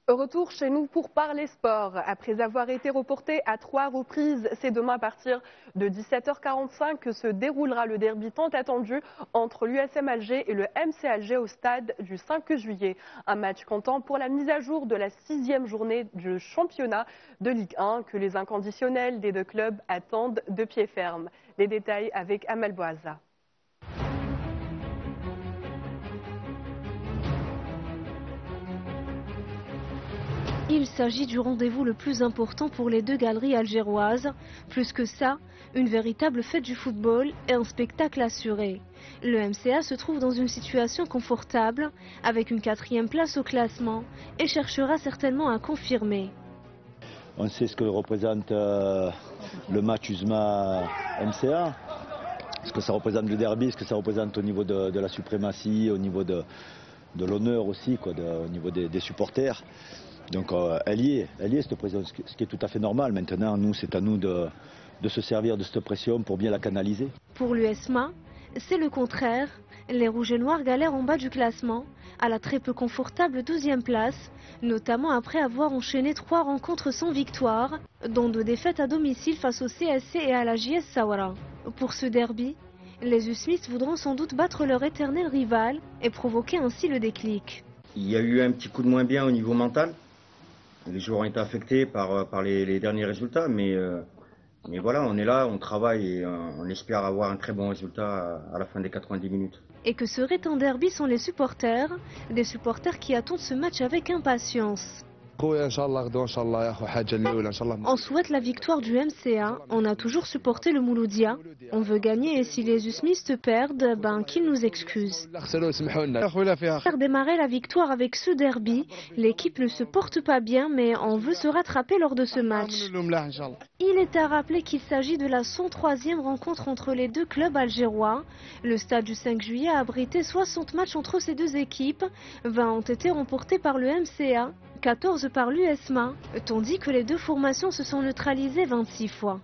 Retour chez nous pour parler sport. Après avoir été reporté à 3 reprises, c'est demain à partir de 17h45 que se déroulera le derby tant attendu entre l'USM Alger et le MC Alger au stade du 5 juillet. Un match comptant pour la mise à jour de la 6e journée du championnat de Ligue 1 que les inconditionnels des deux clubs attendent de pied ferme. Les détails avec Amal Boaza. Il s'agit du rendez-vous le plus important pour les deux galeries algéroises. Plus que ça, une véritable fête du football et un spectacle assuré. Le MCA se trouve dans une situation confortable, avec une 4e place au classement, et cherchera certainement à confirmer. On sait ce que représente le match USMA-MCA, ce que ça représente le derby, ce que ça représente au niveau de la suprématie, au niveau de l'honneur aussi, au niveau des supporters. Donc elle y est cette pression, ce qui est tout à fait normal. Maintenant, c'est à nous de se servir de cette pression pour bien la canaliser. Pour l'USMA, c'est le contraire. Les Rouges et Noirs galèrent en bas du classement, à la très peu confortable 12e place, notamment après avoir enchaîné 3 rencontres sans victoire, dont 2 défaites à domicile face au CSC et à la JS Saoura. Pour ce derby, les USMistes voudront sans doute battre leur éternel rival et provoquer ainsi le déclic. Il y a eu un petit coup de moins bien au niveau mental. Les joueurs ont été affectés par les derniers résultats, mais voilà, on est là, on travaille et on espère avoir un très bon résultat à la fin des 90 minutes. Et que serait un derby sans les supporters? Des supporters qui attendent ce match avec impatience. On souhaite la victoire du MCA, on a toujours supporté le Mouloudia. On veut gagner et si les USMistes perdent, qu'ils nous excusent. Faire démarrer la victoire avec ce derby, l'équipe ne se porte pas bien mais on veut se rattraper lors de ce match. Il est à rappeler qu'il s'agit de la 103e rencontre entre les deux clubs algérois. Le stade du 5 juillet a abrité 60 matchs entre ces deux équipes. 20 ont été remportés par le MCA, 14 par l'USMA, tandis que les deux formations se sont neutralisées 26 fois.